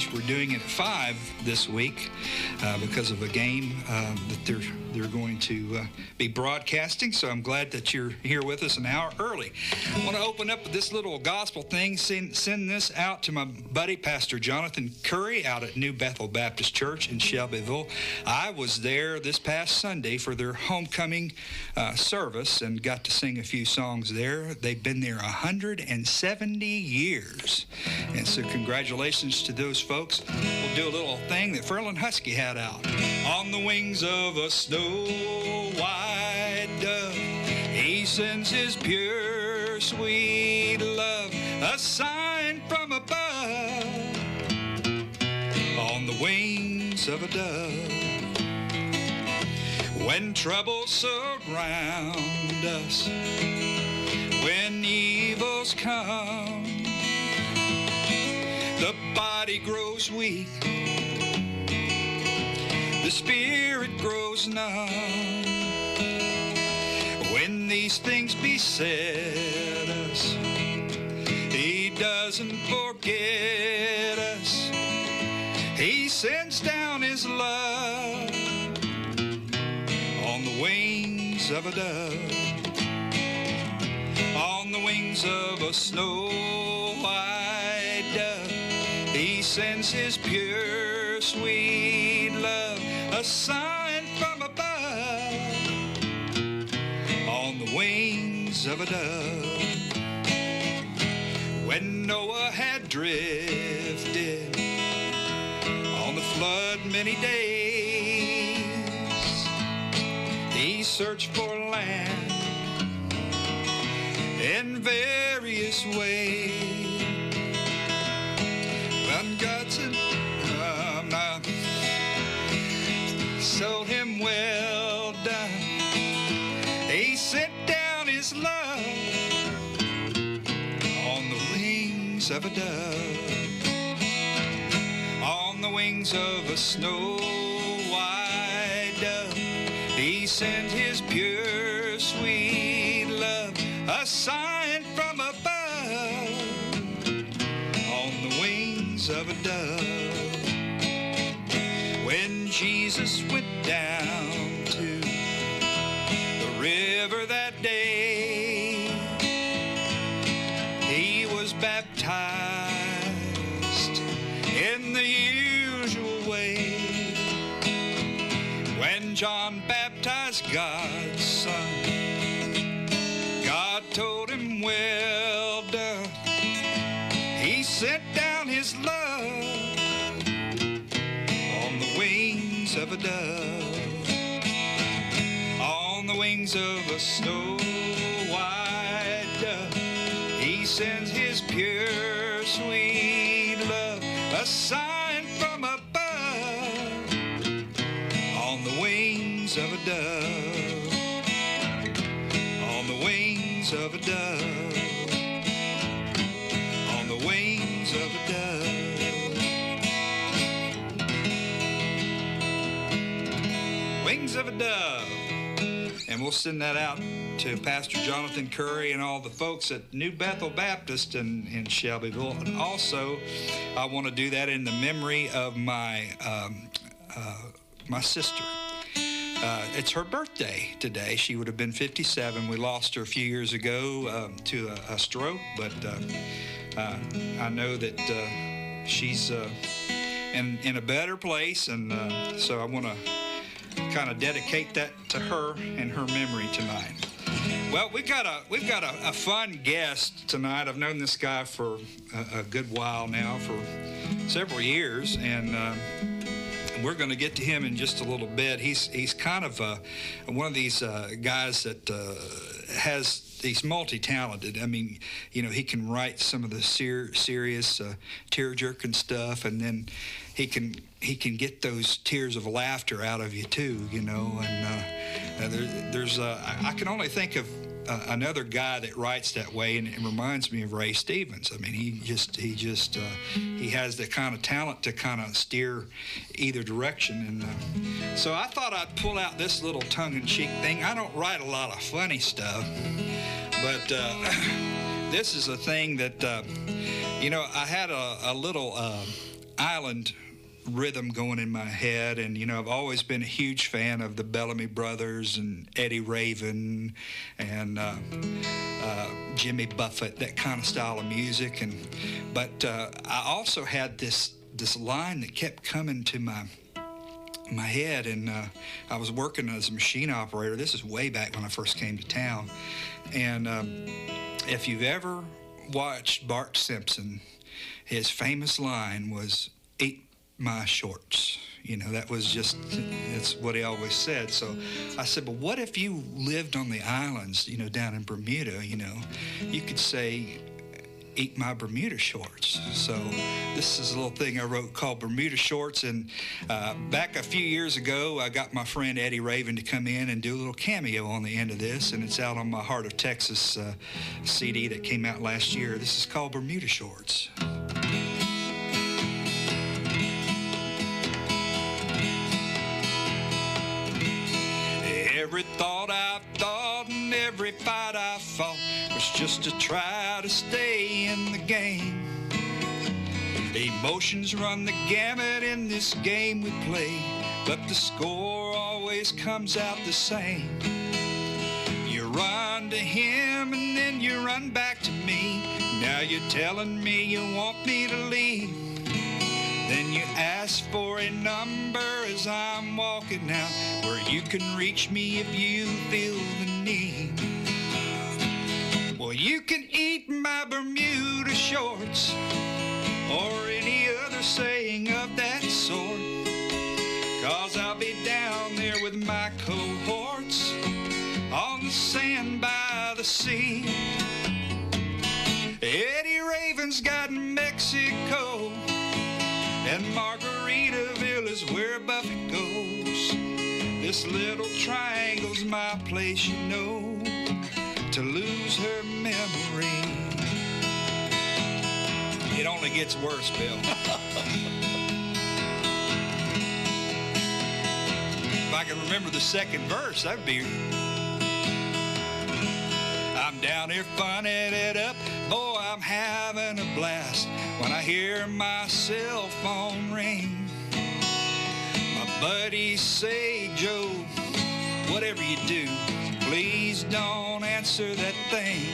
change. We're doing it at 5 this week because of a game that they're going to be broadcasting. So I'm glad that you're here with us an hour early. I want to open up with this little gospel thing. Send this out to my buddy, Pastor Jonathan Curry, out at New Bethel Baptist Church in Shelbyville. I was there this past Sunday for their homecoming service and got to sing a few songs there. They've been there 170 years. And so congratulations to those folks. We'll do a little thing that Ferlin Husky had out. On the wings of a snow-white dove, he sends his pure, sweet love, a sign from above. On the wings of a dove, when troubles surround us, when evils come, the body grows weak, the spirit grows numb. When these things beset us, he doesn't forget us. He sends down his love on the wings of a dove, on the wings of a snow-white dove. He sends his pure, sweet love, a sign from above, on the wings of a dove. When Noah had drifted on the flood many days, he searched for land in various ways. But God said, told him, well done. He sent down his love on the wings of a dove, on the wings of a snow-white dove. He sent his pure, sweet love, a sign from above, on the wings of a dove. When Jesus went down to the river that day, he was baptized in the usual way. When John baptized God's Son, God told him, well done. He sent down his love on the wings of a dove, on the wings of a snow-white dove. He sends his pure, sweet love, a sign from above, on the wings of a dove, on the wings of a dove, on the wings of a dove. Wings of a dove. And we'll send that out to Pastor Jonathan Curry and all the folks at New Bethel Baptist in Shelbyville. And also, I want to do that in the memory of my sister. It's her birthday today. She would have been 57. We lost her a few years ago to a stroke, but I know that she's in a better place, and so I want to kind of dedicate that to her and her memory tonight. Well, we've got a fun guest tonight. I've known this guy for a good while now, for several years, and we're going to get to him in just a little bit. He's kind of one of these guys that he's multi-talented. I mean, you know, he can write some of the serious tear-jerking stuff, and then he can get those tears of laughter out of you too, you know. And I can only think of another guy that writes that way, and it reminds me of Ray Stevens. I mean, he has the kind of talent to kind of steer either direction. And so I thought I'd pull out this little tongue-in-cheek thing. I don't write a lot of funny stuff, but this is a thing that, you know, I had a little island rhythm going in my head, and I've always been a huge fan of the Bellamy Brothers and Eddie Raven and Jimmy Buffett, that kind of style of music. But I also had this line that kept coming to my head, and I was working as a machine operator. This is way back when I first came to town, and if you've ever watched Bart Simpson, his famous line was, "Eat my shorts." That's what he always said. So I said, but what if you lived on the islands, down in Bermuda, you could say, "Eat my Bermuda shorts." So this is a little thing I wrote called Bermuda Shorts. And back a few years ago, I got my friend Eddie Raven to come in and do a little cameo on the end of this, and it's out on my Heart of Texas CD that came out last year. This is called Bermuda Shorts. Every thought I've thought and every fight I fought was just to try to stay in the game. Emotions run the gamut in this game we play, but the score always comes out the same. You run to him and then you run back to me. Now you're telling me you want me to leave. Then you ask for a number as I'm walking out, where you can reach me if you feel the need. Well, you can eat my Bermuda shorts, or any other saying of that sort, 'cause I'll be down there with my cohorts on the sand by the sea. Eddie Raven's got Mexico, and Margaritaville is where Buffett goes. This little triangle's my place, to lose her memory. It only gets worse, Bill. If I can remember the second verse, that'd be... I'm down here funning it up, boy, I'm having a blast when I hear my cell phone ring. My buddies say, "Joe, whatever you do, please don't answer that thing."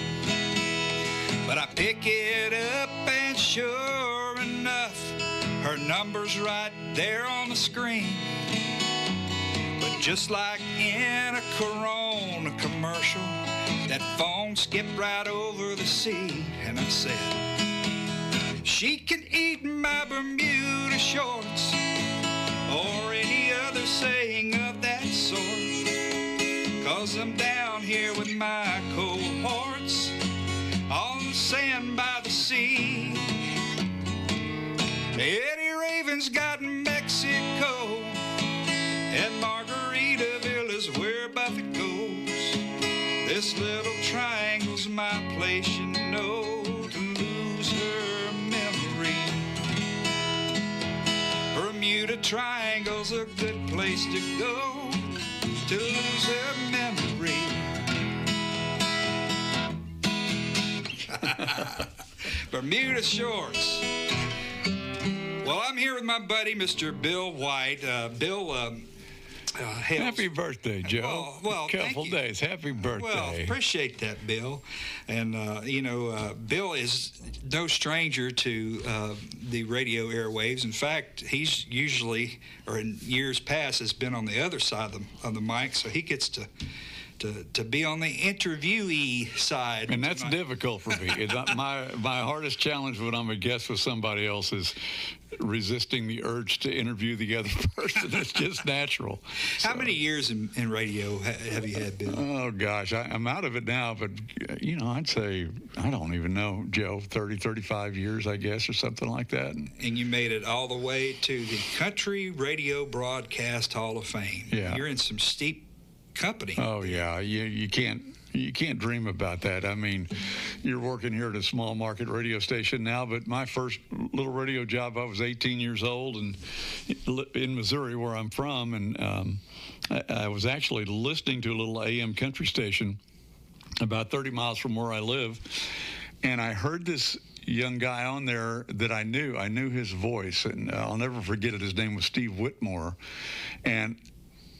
But I pick it up and sure enough, her number's right there on the screen. But just like in a Corona commercial, that phone skipped right over the sea, and I said, she can eat my Bermuda shorts, or any other saying of that sort, 'cause I'm down here with my cohorts on the sand by the sea. Eddie Raven's got Mexico, and Margaritaville is where Buffett goes. This little triangle's my place, to lose her memory. Bermuda Triangle's a good place to go to lose her memory. Bermuda Shorts. Well, I'm here with my buddy, Mr. Bill Whyte. Bill, happy birthday, Joe. Oh, well, couple days. Happy birthday. Well, appreciate that, Bill. And, Bill is no stranger to the radio airwaves. In fact, he's usually, or in years past, has been on the other side of the mic, so he gets to be on the interviewee side. And that's difficult for me. It's not my hardest challenge when I'm a guest with somebody else is resisting the urge to interview the other person. It's just natural. How many years in radio have you had, Bill? Oh, gosh, I'm out of it now, but, I'd say, I don't even know, Joe, 30, 35 years, I guess, or something like that. And you made it all the way to the Country Radio Broadcast Hall of Fame. Yeah. You're in some steep company. Oh, yeah, you can't dream about that. I mean, you're working here at a small market radio station now, but my first little radio job, I was 18 years old and in Missouri, where I'm from, and I was actually listening to a little AM country station about 30 miles from where I live, and I heard this young guy on there that I knew. I knew his voice, and I'll never forget it. His name was Steve Whitmore, and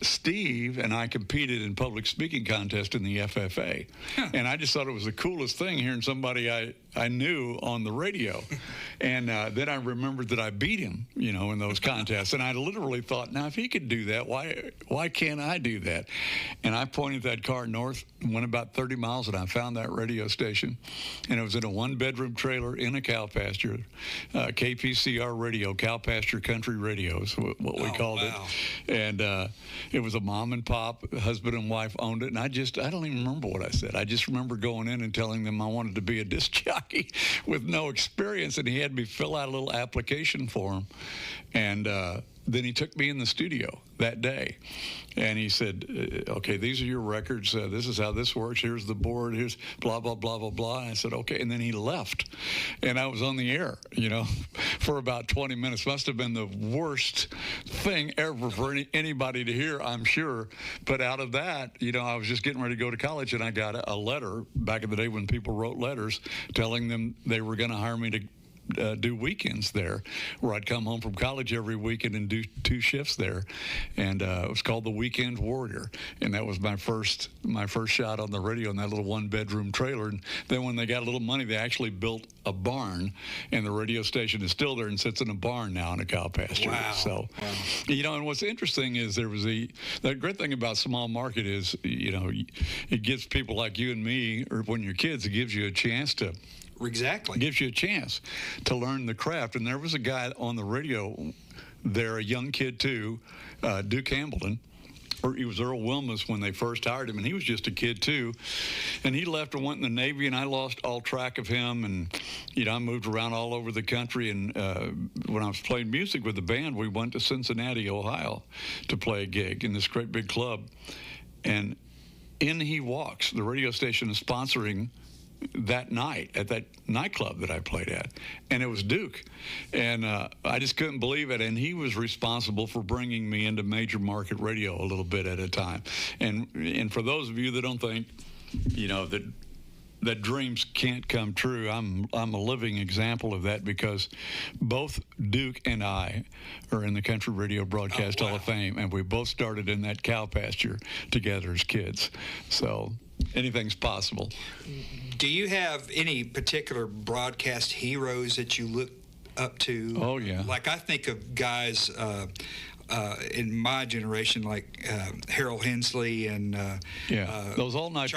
Steve and I competed in public speaking contest in the FFA. And I just thought it was the coolest thing hearing somebody I knew on the radio. And then I remembered that I beat him, in those contests. And I literally thought, now, if he could do that, why can't I do that? And I pointed that car north, went about 30 miles, and I found that radio station. And it was in a one-bedroom trailer in a cow pasture, KPCR radio, cow pasture country radio is what we called it. And it was a mom and pop, husband and wife owned it. And I don't even remember what I said. I just remember going in and telling them I wanted to be a disc jockey with no experience. And he had me fill out a little application for him. And then he took me in the studio that day. And he said, okay, these are your records. This is how this works. Here's the board. Here's blah, blah, blah, blah, blah. And I said, okay. And then he left. And I was on the air, for about 20 minutes. Must have been the worst thing ever for anybody to hear, I'm sure. But out of that, I was just getting ready to go to college, and I got a letter back in the day when people wrote letters telling them they were going to hire me to do weekends there, where I'd come home from college every weekend and do 2 shifts there. And it was called the Weekend Warrior. And that was my first shot on the radio in that little one-bedroom trailer. And then when they got a little money, they actually built a barn, and the radio station is still there and sits in a barn now in a cow pasture. Wow. So, and what's interesting is the great thing about small market is, it gives people like you and me, or when you're kids, it gives you a chance to Exactly. Gives you a chance to learn the craft. And there was a guy on the radio there, a young kid too, Duke Hambleton. Or he was Earl Wilmus when they first hired him, and he was just a kid too. And he left and went in the Navy, and I lost all track of him. And I moved around all over the country. And when I was playing music with the band, we went to Cincinnati, Ohio, to play a gig in this great big club. And in he walks. The radio station is sponsoring that night at that nightclub that I played at, and it was Duke, and I just couldn't believe it. And he was responsible for bringing me into major market radio a little bit at a time. And for those of you that don't think, that dreams can't come true, I'm a living example of that, because both Duke and I are in the Country Radio Broadcast Hall of Fame, and we both started in that cow pasture together as kids. So anything's possible. Do you have any particular broadcast heroes that you look up to? Oh, yeah. Like, I think of guys in my generation, like Harold Hensley and those all-night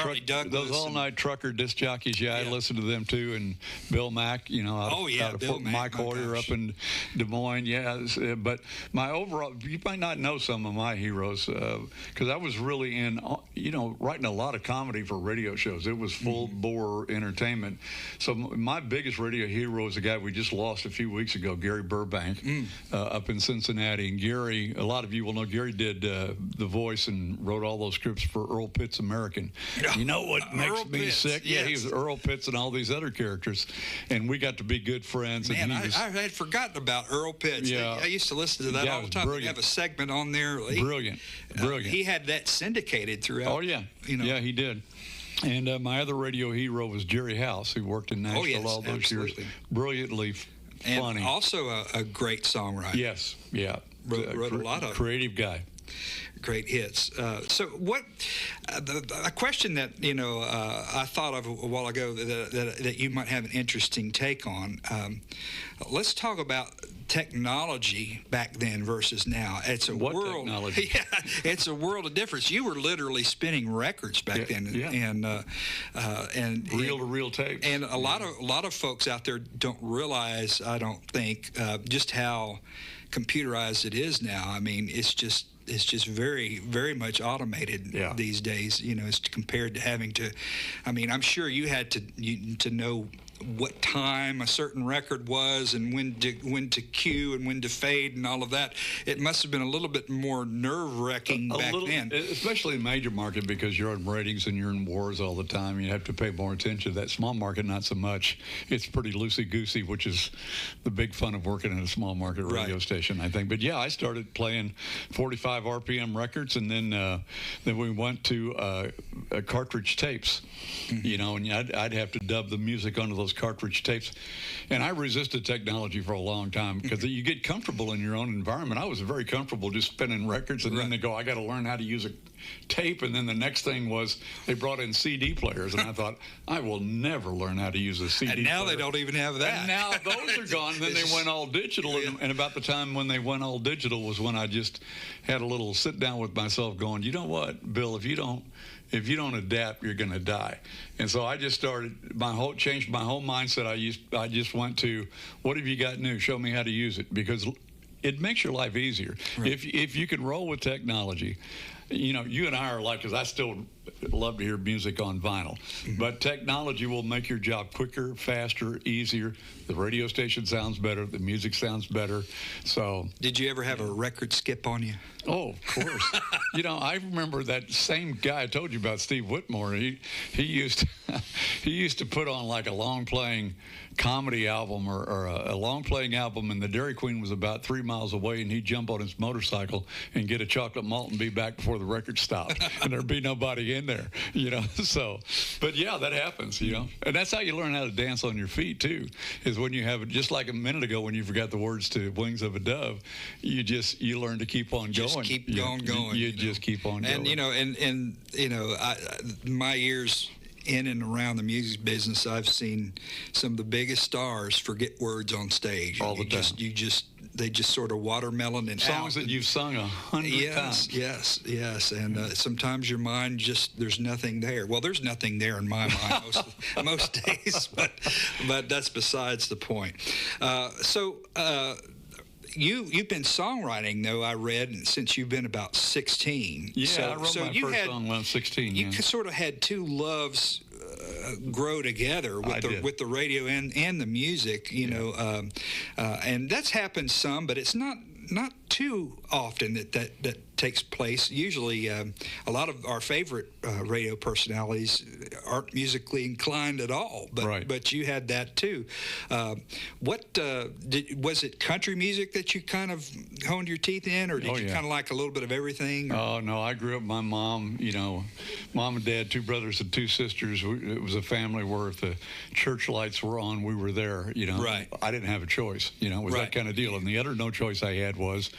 trucker disc jockeys. I listened to them too, and Bill Mack. Out of Mike Hoyer up in Des Moines. But my overall, you might not know some of my heroes, because I was really in, writing a lot of comedy for radio shows. It was full bore entertainment. So my biggest radio hero is a guy we just lost a few weeks ago, Gary Burbank, up in Cincinnati. And Gary, a lot of you will know, Gary did The Voice and wrote all those scripts for Earl Pitt's American. You know what makes me sick? Yes. Yeah, he was Earl Pitts and all these other characters, and we got to be good friends. Man, and I had forgotten about Earl Pitts. Yeah. I used to listen to that all the time. Brilliant. We have a segment on there. Brilliant. He had that syndicated throughout. Oh, yeah. Yeah, he did. And my other radio hero was Jerry House, who worked in Nashville all those years. Brilliantly funny. And also a great songwriter. Yes, yeah. Wrote a lot of creative guy. Great hits. So what? A question that I thought of a while ago that you might have an interesting take on. Let's talk about technology back then versus now. It's a world. Technology? Yeah, it's a world of difference. You were literally spinning records back then, and reel-to-reel tapes. And a lot of folks out there don't realize, I don't think, just how computerized it is now. I mean, it's just very, very much automated these days, as compared to having to. I mean, I'm sure you had to know what time a certain record was and when to cue and when to fade and all of that. It must have been a little bit more nerve-wracking back then. Especially in major market, because you're on ratings and you're in wars all the time. You have to pay more attention to that. Small market, not so much. It's pretty loosey-goosey, which is the big fun of working at a small market radio station, I think. But yeah, I started playing 45 RPM records, and then we went to cartridge tapes, and I'd have to dub the music onto those those cartridge tapes. And I resisted technology for a long time because you get comfortable in your own environment. I was very comfortable just spinning records, and then they go, I got to learn how to use a tape. And then the next thing was they brought in CD players, and I thought, I will never learn how to use a CD player. And now they don't even have that. And now those are gone. Then they went all digital, and about the time when they went all digital was when I just had a little sit down with myself going, you know what, Bill, if you don't adapt, you're going to die. And so I just changed my whole mindset. I just went to, what have you got new? Show me how to use it, because it makes your life easier. Right. If you can roll with technology. You know, you and I are alike, because I still love to hear music on vinyl. Mm-hmm. But technology will make your job quicker, faster, easier. The radio station sounds better. The music sounds better. So, did you ever have a record skip on you? Oh, of course. You know, I remember that same guy I told you about, Steve Whitmore. He used to put on like a long playing comedy album or a long playing album, and the Dairy Queen was about 3 miles away, and he'd jump on his motorcycle and get a chocolate malt and be back before the record stopped, and there'd be nobody in there, you know. So, but yeah, that happens, you know, and that's how you learn how to dance on your feet too. Is when you have, just like a minute ago when you forgot the words to "Wings of a Dove," you learn to keep on going. Just keep going. You just keep on going. And you know, my years in and around the music business, I've seen some of the biggest stars forget words on stage. All the time. They just sort of watermelon and songs out. That you've sung 100 times. Yes. And sometimes your mind just, there's nothing there. Well, there's nothing there in my mind most days, but that's besides the point. You've been songwriting, though, I read, since you've been about 16. Yeah, I wrote my first song when I was 16. You sort of had two loves grow together with the radio and the music, you know, and that's happened some, but it's not too often that takes place. Usually, a lot of our favorite radio personalities aren't musically inclined at all, but you had that too. Was it country music that you kind of honed your teeth in, or did you kind of like a little bit of everything? Oh no, I grew up with my mom. You know, mom and dad, 2 brothers and 2 sisters. It was a family where if the church lights were on, we were there. You know, right. I didn't have a choice. You know, it was that kind of deal. And the other no choice I had was,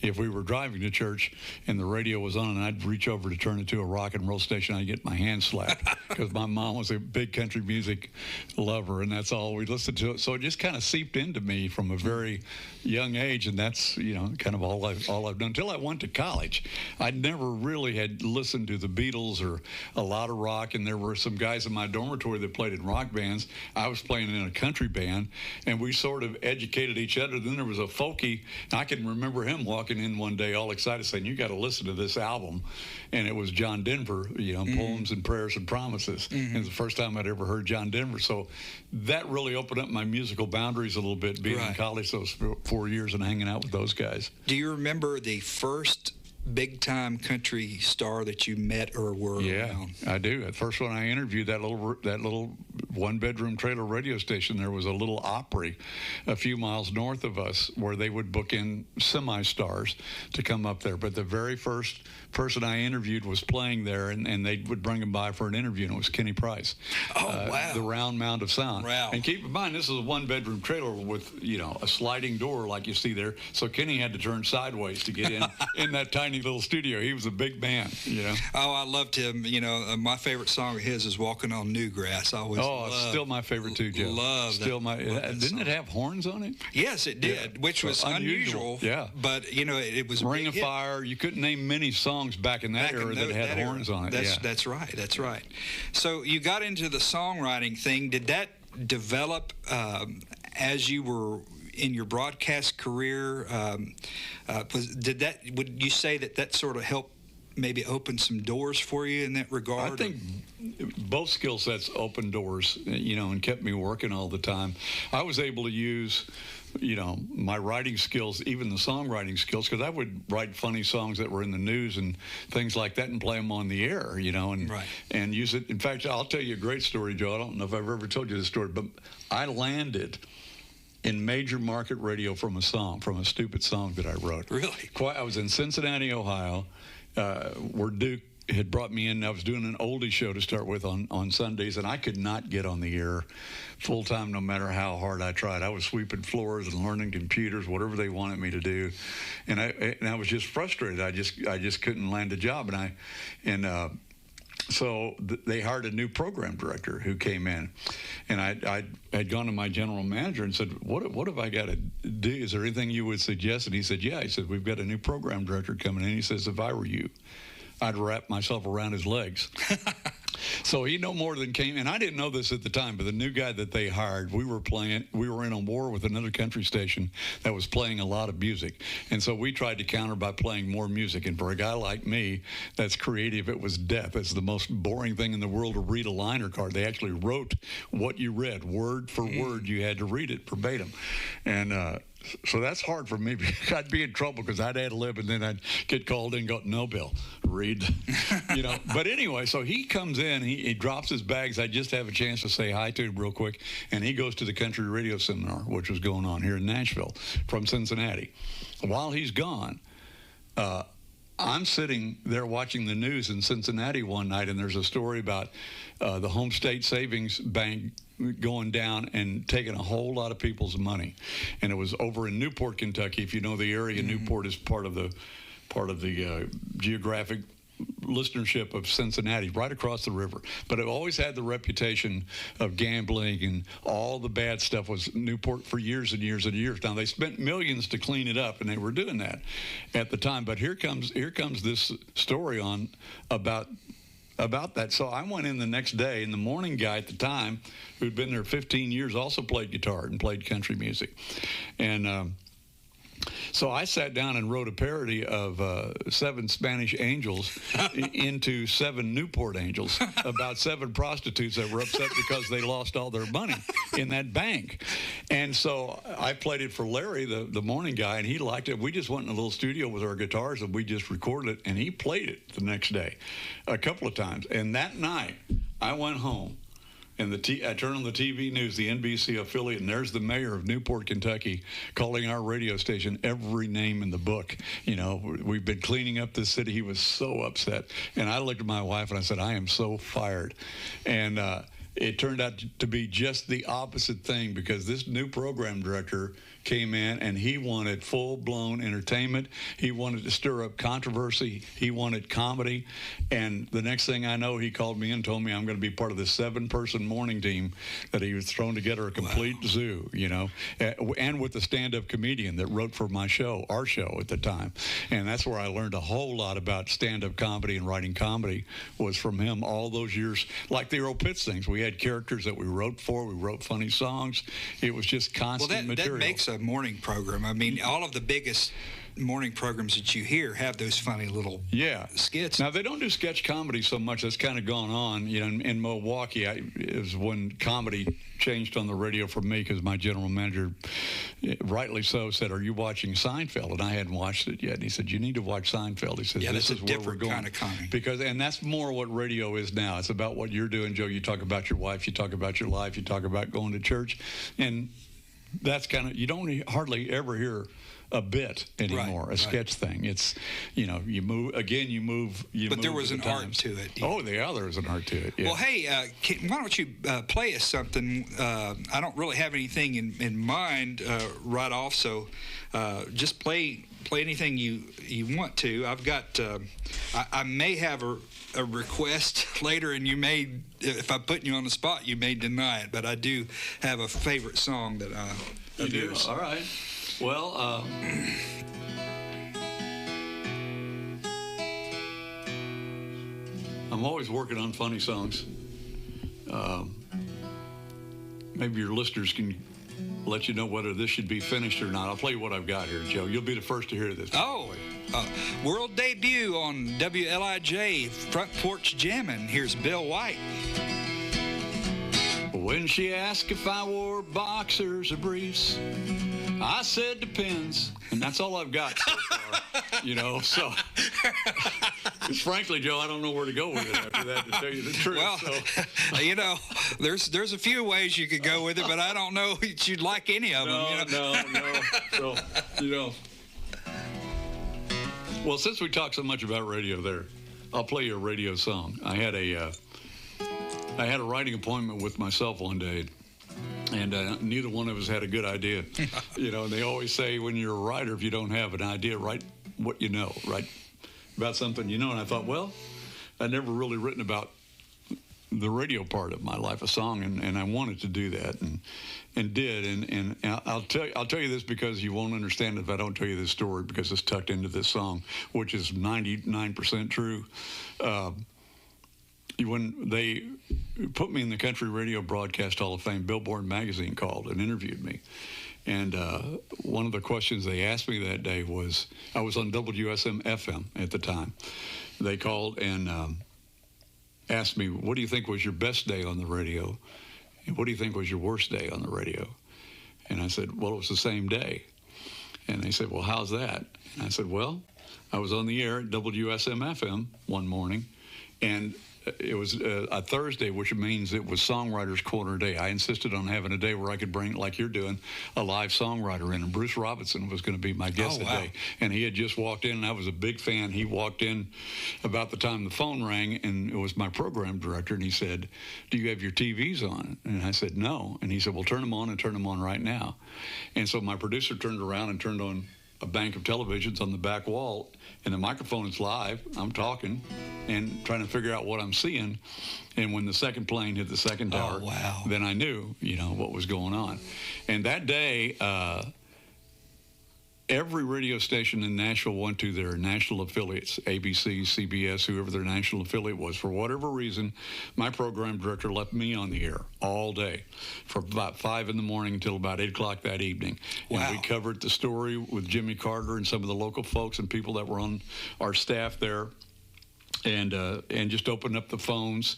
if we were driving to church and the radio was on and I'd reach over to turn it to a rock and roll station, I'd get my hand slapped because my mom was a big country music lover, and that's all we listened to. So it just kind of seeped into me from a very young age, and that's, you know, kind of all I've done until I went to college. I never really had listened to the Beatles or a lot of rock, and there were some guys in my dormitory that played in rock bands. I was playing in a country band, and we sort of educated each other. Then there was a folkie, and I can remember him walking in one day all excited saying, you got to listen to this album. And it was John Denver, you know, Poems and Prayers and Promises. And it's the first time I'd ever heard John Denver. So that really opened up my musical boundaries a little bit, being in college those 4 years and hanging out with those guys. Do you remember the first big-time country star that you met or were around? I do. At first, when I interviewed that little one-bedroom trailer radio station, there was a little Opry a few miles north of us where they would book in semi-stars to come up there. But the very first person I interviewed was playing there, and they would bring him by for an interview, and it was Kenny Price. Oh, wow. The Round Mound of Sound. Wow. And keep in mind, this is a one-bedroom trailer with, you know, a sliding door like you see there. So Kenny had to turn sideways to get in that tiny little studio. He was a big man, you know. Oh, I loved him. You know, my favorite song of his is "Walking on Newgrass." I always it's still my favorite too, Joe. Didn't it have horns on it? Yes, it did, which was unusual. Yeah, but you know, it was Ring of Fire. You couldn't name many songs back in that era that had horns on it. That's right. So you got into the songwriting thing. Did that develop as you were in your broadcast career? Would you say that sort of helped maybe open some doors for you in that regard? I think both skill sets opened doors, you know, and kept me working all the time. I was able to use, you know, my writing skills, even the songwriting skills, because I would write funny songs that were in the news and things like that and play them on the air, you know, and use it. In fact, I'll tell you a great story, Joe. I don't know if I've ever told you this story, but I landed in major market radio from a stupid song that I wrote. Really? I was in Cincinnati, Ohio, where Duke had brought me in. I was doing an oldie show to start with on Sundays, and I could not get on the air full time no matter how hard I tried. I was sweeping floors and learning computers, whatever they wanted me to do, and I was just frustrated. I just couldn't land a job, so they hired a new program director who came in, and I had gone to my general manager and said, what have I got to do? Is there anything you would suggest? And he said, yeah. He said, we've got a new program director coming in. He says, if I were you, I'd wrap myself around his legs. So he no more than came, and I didn't know this at the time, but the new guy that they hired, we were in a war with another country station that was playing a lot of music. And so we tried to counter by playing more music. And for a guy like me that's creative, it was death. It's the most boring thing in the world to read a liner card. They actually wrote what you read, word for word. You had to read it verbatim. And so that's hard for me. I'd be in trouble because I'd ad lib, and then I'd get called in and go, no, Bill, read. But anyway, so he comes in, he drops his bags. I just have a chance to say hi to him real quick, and he goes to the country radio seminar, which was going on here in Nashville from Cincinnati. While he's gone, I'm sitting there watching the news in Cincinnati one night, and there's a story about the Home State Savings Bank going down and taking a whole lot of people's money. And it was over in Newport, Kentucky. If you know the area, Newport is part of the geographic listenership of Cincinnati, right across the river. But it always had the reputation of gambling, and all the bad stuff was Newport for years and years and years. Now, they spent millions to clean it up, and they were doing that at the time. But here comes this story on about that. So I went in the next day, and the morning guy at the time, who'd been there 15 years, also played guitar and played country music. And so I sat down and wrote a parody of 7 Spanish Angels into 7 Newport Angels about 7 prostitutes that were upset because they lost all their money in that bank. And so I played it for Larry, the morning guy, and he liked it. We just went in a little studio with our guitars, and we just recorded it, and he played it the next day a couple of times. And that night, I went home. And I turned on the TV news, the NBC affiliate, and there's the mayor of Newport, Kentucky, calling our radio station every name in the book. We've been cleaning up this city. He was so upset. And I looked at my wife and I said, I am so fired. And it turned out to be just the opposite thing, because this new program director came in and he wanted full-blown entertainment. He wanted to stir up controversy. He wanted comedy. And the next thing I know, he called me and told me I'm going to be part of this 7-person morning team that he was thrown together, a complete zoo, and with a stand-up comedian that wrote for our show at the time. And that's where I learned a whole lot about stand-up comedy and writing comedy, was from him all those years. Like the Earl Pitts things, we had characters that we wrote for. We wrote funny songs. It was just constant material. That makes a morning program. I mean, all of the biggest morning programs that you hear have those funny little skits. Now, they don't do sketch comedy so much. That's kind of gone on. In Milwaukee, it was when comedy changed on the radio for me, because my general manager, rightly so, said, are you watching Seinfeld? And I hadn't watched it yet. And he said, you need to watch Seinfeld. He said, this is where we're going. Kind of comedy. And that's more what radio is now. It's about what you're doing, Joe. You talk about your wife. You talk about your life. You talk about going to church. And that's you don't hardly ever hear a bit anymore, sketch thing. It's, you move. But there was an art to it. Oh, there was an art to it. Yeah. Well, hey, why don't you play us something? I don't really have anything in mind right off, so just play anything you want to. I've got. I may have a request later, and you may, if I'm putting you on the spot, you may deny it. But I do have a favorite song that you do. All right. Well, I'm always working on funny songs. Maybe your listeners can let you know whether this should be finished or not. I'll play you what I've got here, Joe. You'll be the first to hear this. Oh, world debut on WLIJ, Front Porch Jammin'. Here's Bill Whyte. When she asked if I wore boxers or briefs, I said depends, and that's all I've got so far. So because frankly, Joe, I don't know where to go with it after that, to tell you the truth. Well, there's a few ways you could go with it, but I don't know if you'd like any of them. No. So, well, since we talk so much about radio there, I'll play you a radio song. I had a writing appointment with myself one day, and neither one of us had a good idea. You know, and they always say when you're a writer, if you don't have an idea, write what you know, write about something you know. And I thought, well, I'd never really written about the radio part of my life, a song, and I wanted to do that, and did. And I'll tell you this because you won't understand if I don't tell you this story, because it's tucked into this song, which is 99% true. When they put me in the Country Radio Broadcast Hall of Fame, Billboard magazine called and interviewed me. And one of the questions they asked me that day was, I was on WSM FM at the time. They called and asked me, what do you think was your best day on the radio? And what do you think was your worst day on the radio? And I said, well, it was the same day. And they said, well, how's that? And I said, well, I was on the air at WSM FM one morning, and it was a Thursday, which means it was Songwriters Corner Day. I insisted on having a day where I could bring, like you're doing, a live songwriter in. And Bruce Robinson was going to be my guest today. And he had just walked in, and I was a big fan. He walked in about the time the phone rang, and it was my program director, and he said, do you have your TVs on? And I said, no. And he said, well, turn them on, and turn them on right now. And so my producer turned around and turned on a bank of televisions on the back wall, and the microphone is live. I'm talking and trying to figure out what I'm seeing. And when the second plane hit the second tower, then I knew, you know, what was going on. And that day, every radio station in Nashville went to their national affiliates, ABC, CBS, whoever their national affiliate was. For whatever reason, my program director left me on the air all day from about 5 in the morning until about 8 o'clock that evening. And we covered the story with Jimmy Carter and some of the local folks and people that were on our staff there, and just opened up the phones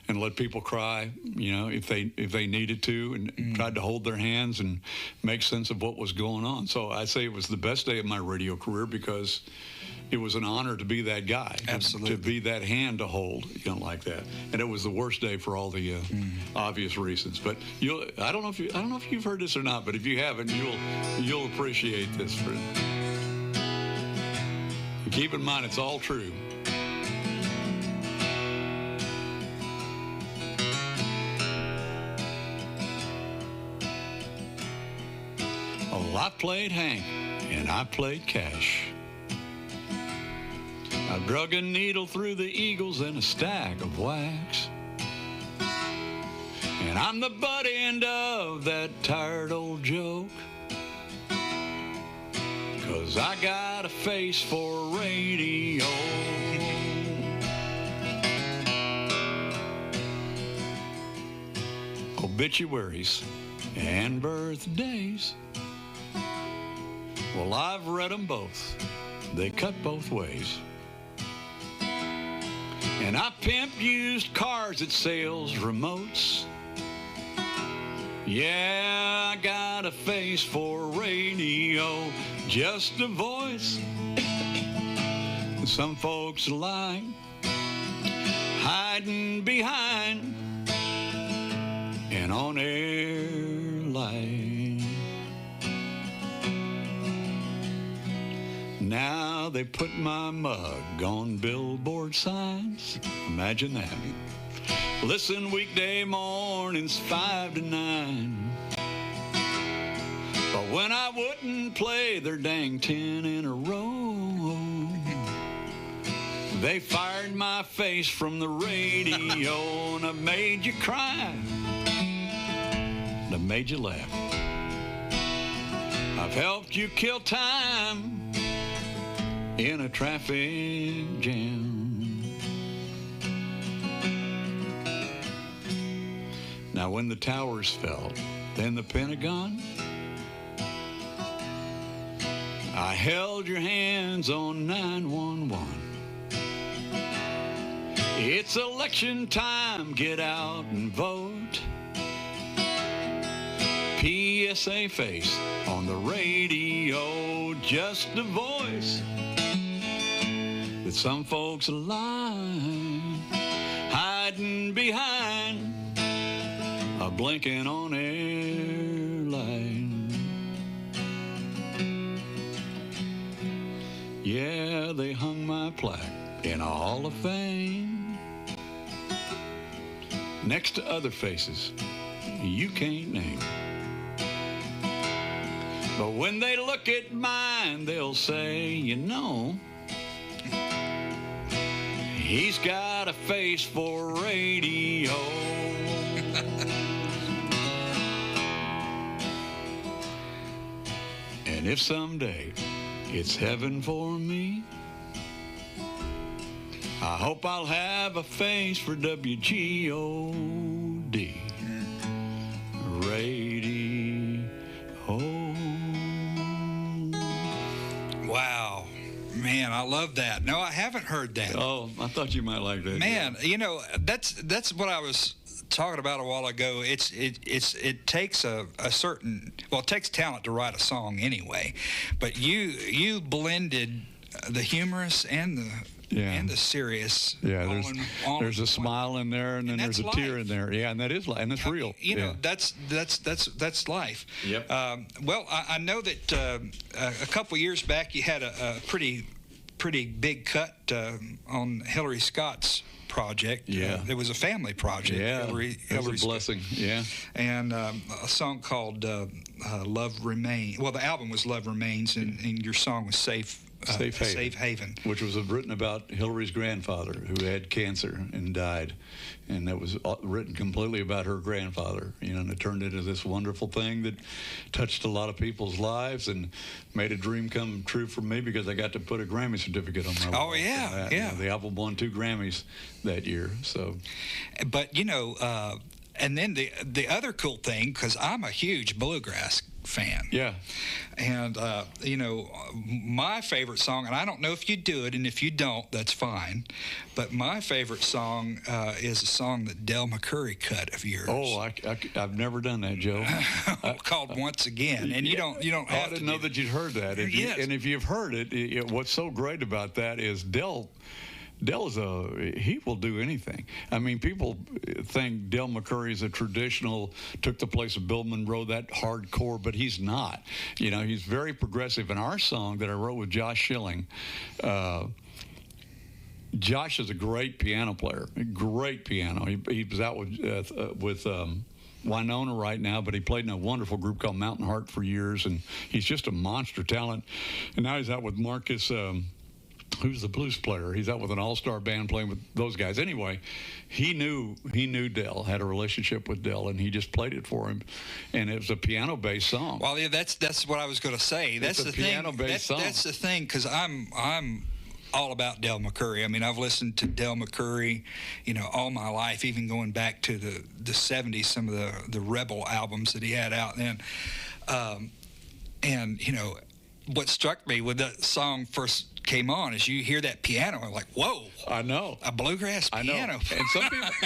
and let people cry, you know, if they needed to, and tried to hold their hands and make sense of what was going on. So I say it was the best day of my radio career, because it was an honor to be that guy, to be that hand to hold, you know, like that. And it was the worst day for all the obvious reasons. But I don't know if you've heard this or not, but if you haven't, you'll appreciate this, friend. Keep in mind, it's all true. Oh, I played Hank, and I played Cash. I drug a needle through the Eagles and a stack of wax. And I'm the butt end of that tired old joke, 'cause I got a face for radio. Obituaries and birthdays, well, I've read them both. They cut both ways. And I pimp used cars at sales remotes. Yeah, I got a face for radio, just a voice. Some folks like hiding behind an on-air light. Now they put my mug on billboard signs. Imagine that. Listen weekday mornings 5 to 9. But when I wouldn't play their dang 10 in a row, they fired my face from the radio. And I made you cry, and I made you laugh. I've helped you kill time in a traffic jam. Now when the towers fell, then the Pentagon, I held your hands on 911. It's election time, get out and vote. PSA face on the radio, just a voice that some folks like, hiding behind a blinking on-air light. Yeah, they hung my plaque in a Hall of Fame, next to other faces you can't name. But when they look at mine, they'll say, you know, he's got a face for radio. And if someday it's heaven for me, I hope I'll have a face for WGOD. Radio. Wow. Man, I love that. No, I haven't heard that. Oh, I thought you might like that. Man, you know, that's what I was talking about a while ago. It takes a certain, well, it takes talent to write a song anyway, but you blended the humorous and the serious. Yeah, there's a smile in there, and then there's a tear in there. Yeah, and that is life, and that's real. You know, that's life. Yep. Well, I know that a couple years back you had a pretty big cut on Hillary Scott's project. Yeah. It was a family project. Yeah. Hillary was a blessing. Yeah. And a song called Love Remains. Well, the album was Love Remains, and your song was Safe Haven, which was written about Hillary's grandfather who had cancer and died, and that was written completely about her grandfather, you know, and it turned into this wonderful thing that touched a lot of people's lives and made a dream come true for me, because I got to put a Grammy certificate on my wall. Yeah. You know, the album won 2 Grammys that year. So, but you know, and then the other cool thing, because I'm a huge bluegrass fan. Yeah. And, you know, my favorite song, and I don't know if you do it, and if you don't, that's fine, but my favorite song is a song that Del McCoury cut of yours. Oh, I've never done that, Joe. Called Once Again, and you don't have I didn't know that you'd heard that. Yes. And if you've heard it, what's so great about that is Del he will do anything. I mean, people think Del McCoury is a traditional, took the place of Bill Monroe, that hardcore, but he's not. You know, he's very progressive. And our song that I wrote with Josh Schilling, Josh is a great piano player, great piano. He was out with Winona right now, but he played in a wonderful group called Mountain Heart for years, and he's just a monster talent. And now he's out with Marcus, who's the blues player. He's out with an all-star band playing with those guys. Anyway, he knew Del, had a relationship with Del, and he just played it for him. And it was a piano-based song. Well, yeah, that's what I was going to say. That's the piano-based song. That's the thing, because I'm all about Del McCoury. I mean, I've listened to Del McCoury, you know, all my life, even going back to the 70s, some of the Rebel albums that he had out then. And, you know, what struck me when that song first came on is you hear that piano and like, whoa! I know, a bluegrass piano. I know.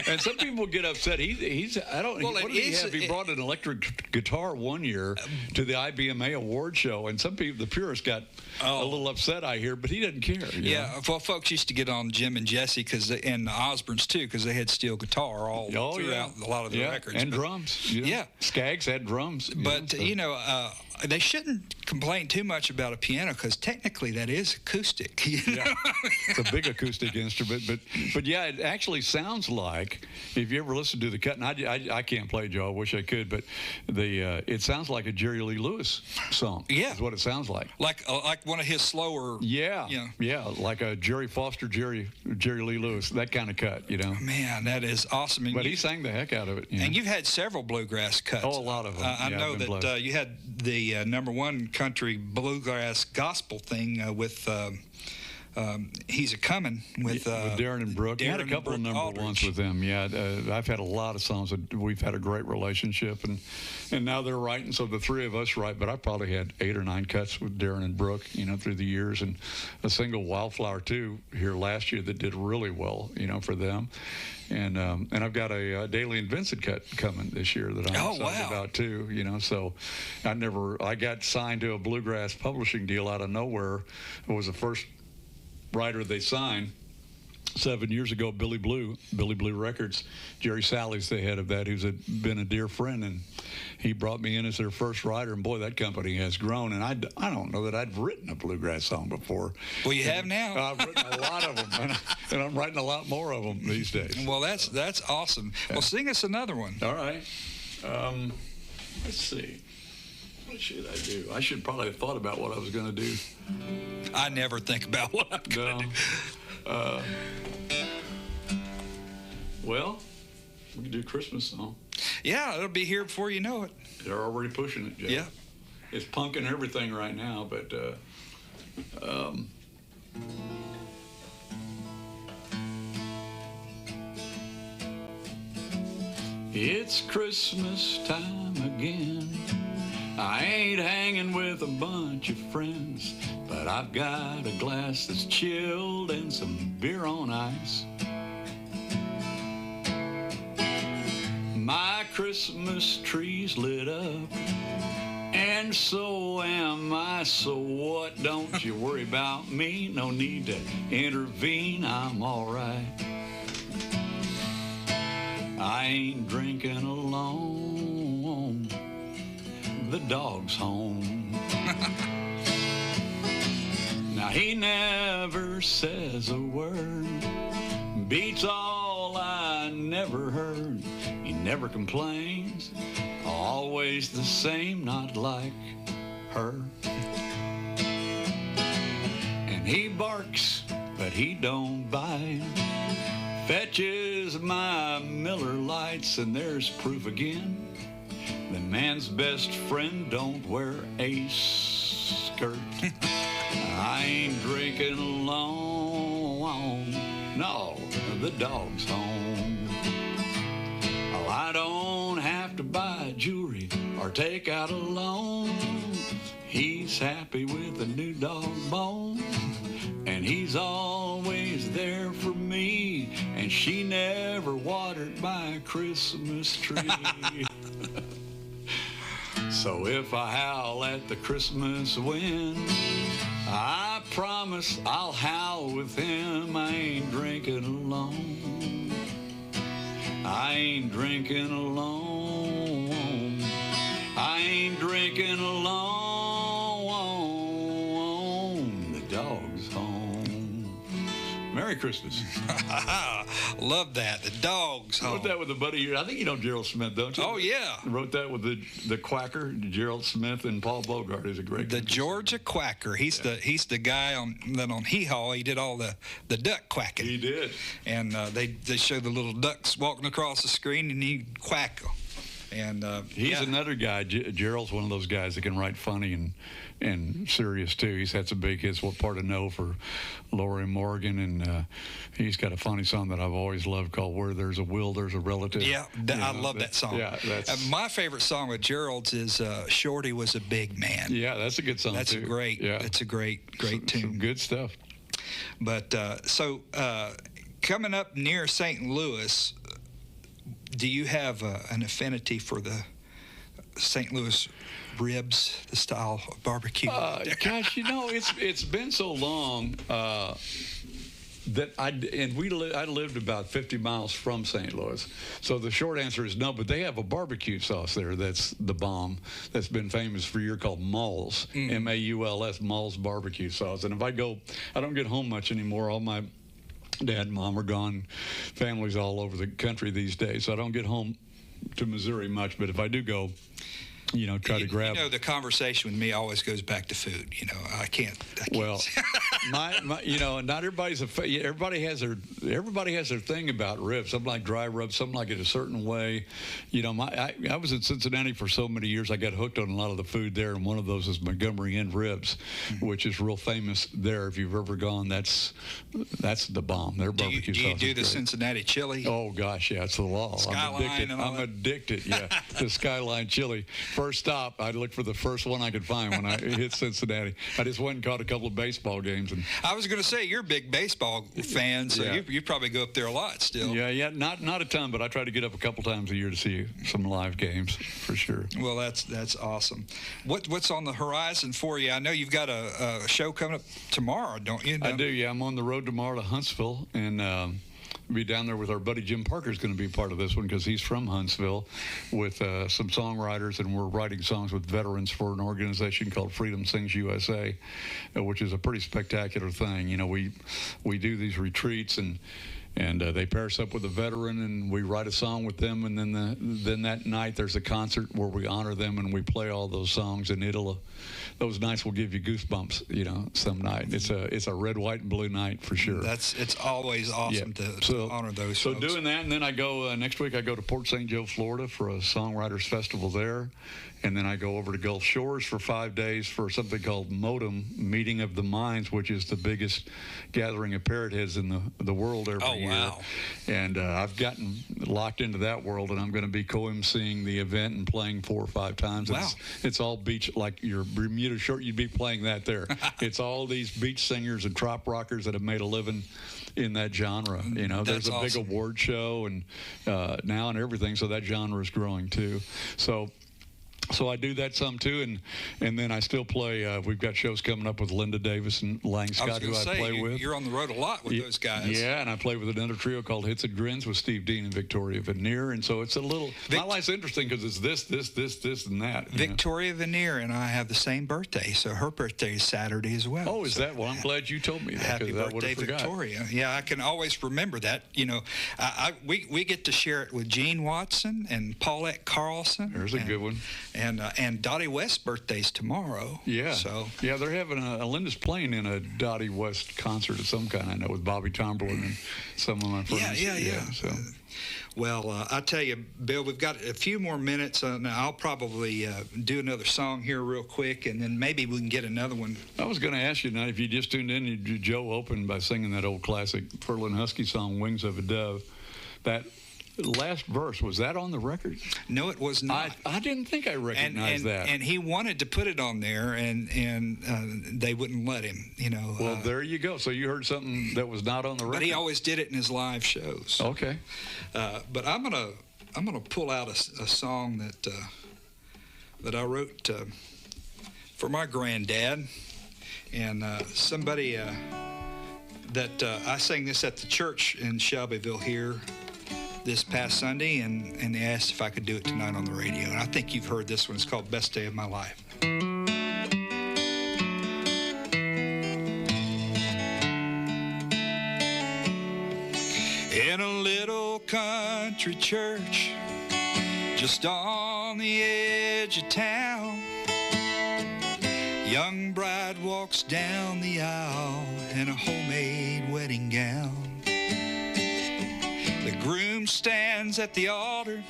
And some people get upset. He's I don't. Well, what did he have? He brought an electric guitar one year to the IBMA award show, and some people, the purists, got a little upset. I hear, but he doesn't care. Yeah, well, folks used to get on Jim and Jesse and the Osbournes too, because they had steel guitar all throughout a lot of the records and drums. You know? Yeah, Skaggs had drums. But you know, they shouldn't complain too much about a piano, because technically that is acoustic. You know? Yeah, it's a big acoustic instrument, but yeah, it actually sounds like, if you ever listen to the cut, and I can't play, Joe, I wish I could, but it sounds like a Jerry Lee Lewis song. Yeah, is what it sounds like. Like one of his slower. Yeah, you know. Yeah, like a Jerry Foster, Jerry Lee Lewis, that kind of cut. You know. Man, that is awesome. And but he sang the heck out of it. You know? And you've had several bluegrass cuts. Oh, a lot of them. I know that you had the #1 country bluegrass gospel thing with. He's a Comin' with Darren and Brooke. You had a couple of #1s with them. Yeah, I've had a lot of songs that we've had a great relationship, and now they're writing. So the three of us write. But I probably had 8 or 9 cuts with Darren and Brooke, you know, through the years, and a single Wildflower too here last year that did really well, you know, for them. And I've got a Daly and Vincent cut coming this year that I'm excited about too. You know, so I got signed to a bluegrass publishing deal out of nowhere. It was the first writer they signed, 7 years ago, Billy Blue Records. Jerry Sally's the head of that, who's been a dear friend, and he brought me in as their first writer. And boy, that company has grown. And I don't know that I've written a bluegrass song before. Well, you have now. I've written a lot of them, and I'm writing a lot more of them these days. Well, that's awesome. Well, sing us another one. All right. Let's see. What should I do? I should probably have thought about what I was going to do. I never think about what I'm going to do. Well, we can do a Christmas song. Yeah, it'll be here before you know it. They're already pushing it, Joe. Yeah. It's punk and everything right now, but it's Christmas time again. I ain't hanging with a bunch of friends, but I've got a glass that's chilled and some beer on ice. My Christmas tree's lit up, and so am I, so what? Don't you worry about me, no need to intervene, I'm all right. I ain't drinking alone, the dog's home. Now he never says a word, beats all I never heard. He never complains, always the same, not like her. And he barks, but he don't bite. Fetches my Miller Lights, and there's proof again. The man's best friend don't wear a skirt. I ain't drinking alone, no, the dog's home. Oh, I don't have to buy jewelry or take out a loan. He's happy with a new dog bone, and he's always there for me, and she never watered my Christmas tree. So if I howl at the Christmas wind, I promise I'll howl with him. I ain't drinking alone, I ain't drinking alone, I ain't drinking alone, the dog's home. Merry Christmas. Love that. The dog's home. Wrote that with a buddy. I think you know Gerald Smith, don't you? Oh, yeah. Wrote that with the Quacker, Gerald Smith, and Paul Bogart is a great. The Georgia Quacker. He's the guy on Hee Haw. He did all the duck quacking. He did. And they show the little ducks walking across the screen, and he quack them. And he's another guy. Gerald's one of those guys that can write funny and serious too. He's had some big hits. What Part of No for Lori Morgan, and he's got a funny song that I've always loved called Where There's a Will, There's a Relative. Yeah, I love that song. Yeah, that's my favorite song with Gerald's is Shorty Was a Big Man. Yeah, that's a good song that's too. That's a great tune. Some good stuff. But coming up near St. Louis, do you have an affinity for the St. Louis ribs, the style of barbecue? Gosh, it's been so long that I lived about 50 miles from St. Louis. So the short answer is no, but they have a barbecue sauce there that's the bomb, that's been famous for years, called Mauls, M-A-U-L-S, Mauls barbecue sauce. And if I don't get home much anymore. All my dad and mom are gone. Families all over the country these days, so I don't get home to Missouri much. But if I do go, try to grab. The conversation with me always goes back to food. I can't. Well, my not everybody's everybody has their thing about ribs. Some like dry rubs, some like it a certain way. I was in Cincinnati for so many years. I got hooked on a lot of the food there, and one of those is Montgomery Inn ribs, which is real famous there. If you've ever gone, that's the bomb. Their barbecue sauce. Do you do the great. Cincinnati chili? Oh gosh, yeah, it's the law. Skyline I'm addicted. Yeah, the Skyline chili. first stop, I'd look for the first one I could find when I hit Cincinnati. I just went and caught a couple of baseball games. And I was going to say, you're a big baseball fan, so you probably go up there a lot still. Yeah, not a ton, but I try to get up a couple times a year to see some live games for sure. Well, that's awesome. What's on the horizon for you? I know you've got a show coming up tomorrow, don't you? I do, yeah. I'm on the road tomorrow to Huntsville, and be down there with our buddy Jim Parker's going to be part of this one because he's from Huntsville with some songwriters, and we're writing songs with veterans for an organization called Freedom Sings USA, which is a pretty spectacular thing. You know, we do these retreats, and they pair us up with a veteran, and we write a song with them, and then that night there's a concert where we honor them and we play all those songs, and those nights will give you goosebumps, you know, some night. It's a red, white, and blue night for sure. It's always awesome to honor those. So folks. Doing that, and then I go next week. I go to Port St. Joe, Florida, for a songwriters festival there, and then I go over to Gulf Shores for 5 days for something called MODEM, Meeting of the Minds, which is the biggest gathering of parrot heads in the world every year. Wow. And I've gotten locked into that world, and I'm going to be co-emceeing the event and playing 4 or 5 times. Wow. It's all beach, like your Bermuda short, you'd be playing that there. It's all these beach singers and trop rockers that have made a living in that genre. You know, there's a big award show and now and everything, so that genre is growing too. So I do that some too, and then I still play. We've got shows coming up with Linda Davis and Lang Scott, who I play with. You're on the road a lot with those guys. Yeah, and I play with another trio called Hits and Grins with Steve Dean and Victoria Veneer, and so it's a little. My life's interesting because it's this, and that. Victoria Veneer and I have the same birthday, so her birthday is Saturday as well. Oh, is that? Well, I'm glad you told me that. Happy birthday, Victoria! Yeah, I can always remember that. You know, we get to share it with Gene Watson and Paulette Carlson. There's a good one. And Dottie West's birthday's tomorrow. Yeah. So yeah, they're having Linda's playing in a Dottie West concert of some kind. I know with Bobby Tomberlin and some of my friends. Yeah. So. Well, I tell you, Bill, we've got a few more minutes. Now I'll probably do another song here real quick, and then maybe we can get another one. I was going to ask you tonight, if you just tuned in, Joe opened by singing that old classic Furlan Husky song, "Wings of a Dove." That last verse, was that on the record? No, it was not. I didn't think I recognized that. And he wanted to put it on there, and they wouldn't let him. You know. Well, there you go. So you heard something that was not on the record. But he always did it in his live shows. Okay. But I'm gonna pull out a song that I wrote for my granddad, and somebody that I sang this at the church in Shelbyville here this past Sunday, and they asked if I could do it tonight on the radio. And I think you've heard this one. It's called "Best Day of My Life." In a little country church just on the edge of town, young bride walks down the aisle in a homemade wedding gown. The groom stands at the altar,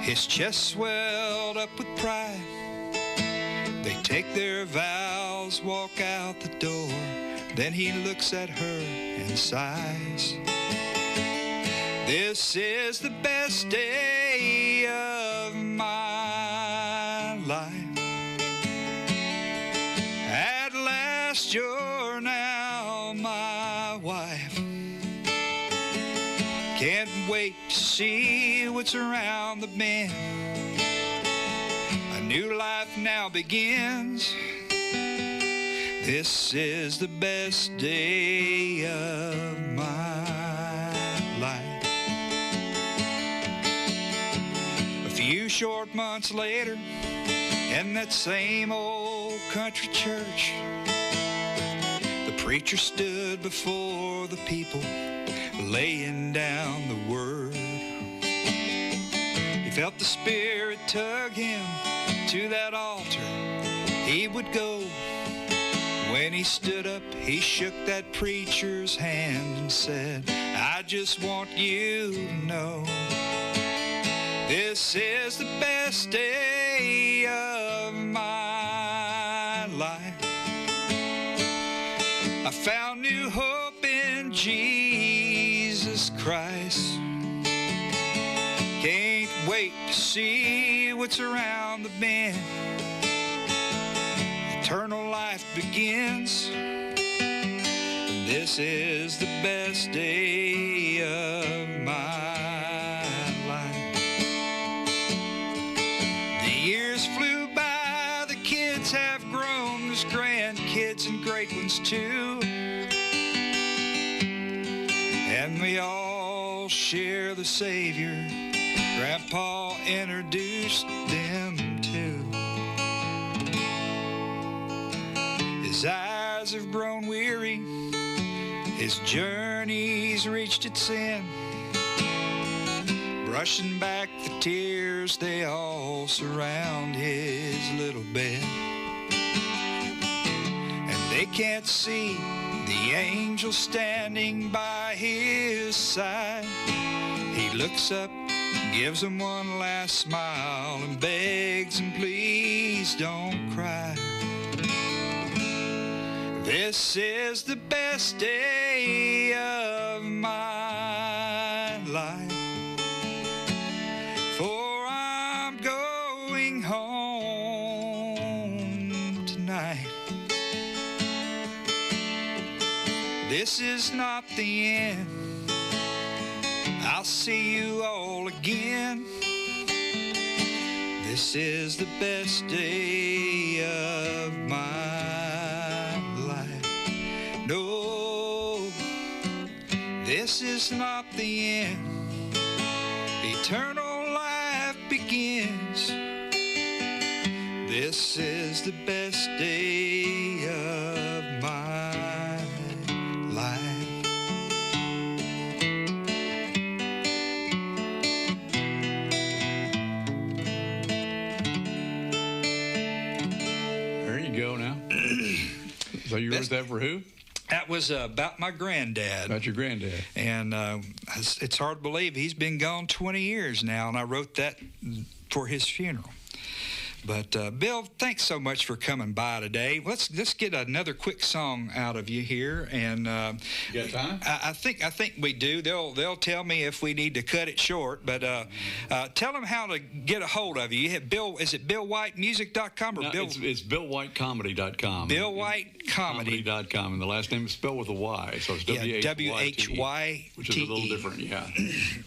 his chest swelled up with pride. They take their vows, walk out the door, then he looks at her and sighs. This is the best day of my life. At last you're now my wife. Can't wait to see what's around the bend. A new life now begins. This is the best day of my life. A few short months later, in that same old country church, the preacher stood before the people, laying down the word. He felt the Spirit tug him to that altar. He would go. When he stood up, he shook that preacher's hand and said, I just want you to know, this is the best day of my life. I found new hope in Jesus Christ. Can't wait to see what's around the bend. Eternal life begins. This is the best day of my life. The years flew by, the kids have grown, there's grandkids and great ones too. And we all share the Savior Grandpa introduced them to. His eyes have grown weary, his journey's reached its end. Brushing back the tears, they all surround his little bed. And they can't see the angel standing by his side. He looks up, gives them one last smile, and begs them, please don't cry. This is the best day of my life, for I'm going home tonight. This is not the end. I'll see you all again. This is the best day of my life. No, this is not the end. Eternal life begins. This is the best day of my life. Go now. So you wrote that for who? That was about my granddad. About your granddad. And it's hard to believe he's been gone 20 years now, and I wrote that for his funeral. But Bill, thanks so much for coming by today. Let's get another quick song out of you here, and you got time? I think we do. They'll tell me if we need to cut it short. But tell them how to get a hold of you. You have Bill. Is it BillWhiteMusic.com or No, Bill? It's BillWhiteComedy.com. BillWhiteComedy.com, and the last name is spelled with a Y, so it's WHYTE, which is a little different. Yeah.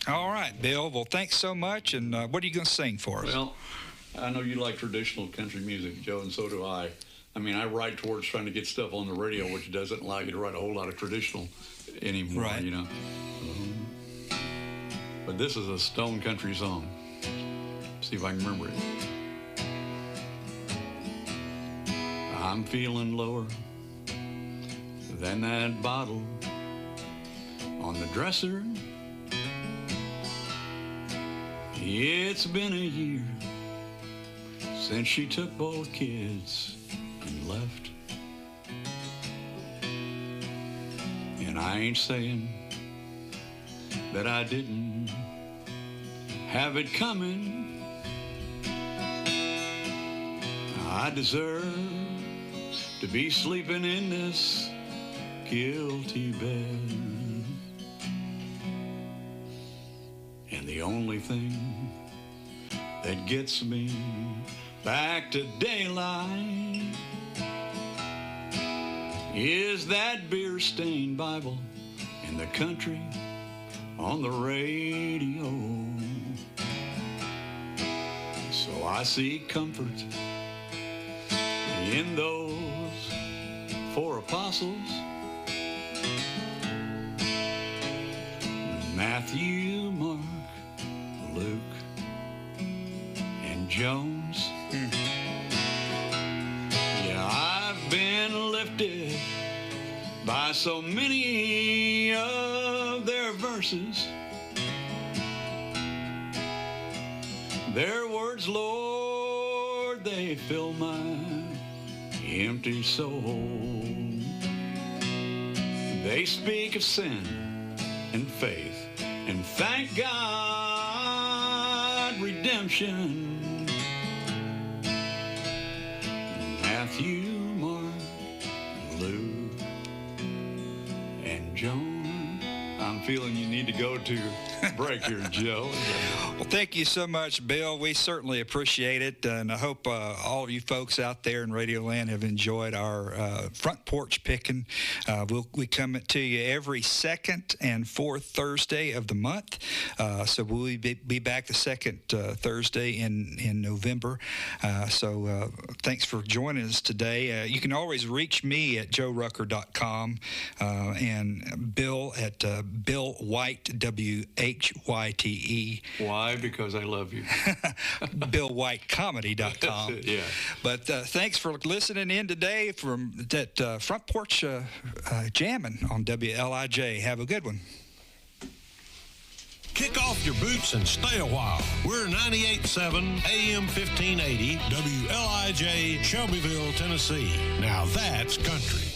All right, Bill. Well, thanks so much. And what are you going to sing for us? Well, I know you like traditional country music, Joe, and so do I. I mean, I write towards trying to get stuff on the radio, which doesn't allow you to write a whole lot of traditional anymore, right. You know. But this is a stone country song. See if I can remember it. I'm feeling lower than that bottle on the dresser. It's been a year since she took both kids and left. And I ain't saying that I didn't have it coming. I deserve to be sleeping in this guilty bed. And the only thing that gets me back to daylight is that beer-stained Bible and the country on the radio. So I seek comfort in those four apostles, Matthew, Mark, Luke, and Jones. Yeah, I've been lifted by so many of their verses. Their words, Lord, they fill my empty soul. They speak of sin and faith, and thank God, redemption. Matthew, Mark, Luke, and John, I'm feeling you need to go to break here, Joe. Well, thank you so much, Bill. We certainly appreciate it, and I hope all of you folks out there in Radio Land have enjoyed our Front Porch Pickin'. We come to you every second and fourth Thursday of the month, so we'll be back the second Thursday in November. So thanks for joining us today. You can always reach me at joerucker.com and Bill at Bill Whyte, WHYTE. Why? Because I love you. BillWhiteComedy.com. That's it, yeah. But thanks for listening in today from that Front Porch Jammin' on WLIJ. Have a good one. Kick off your boots and stay a while. We're 98.7 AM 1580 WLIJ, Shelbyville, Tennessee. Now that's country.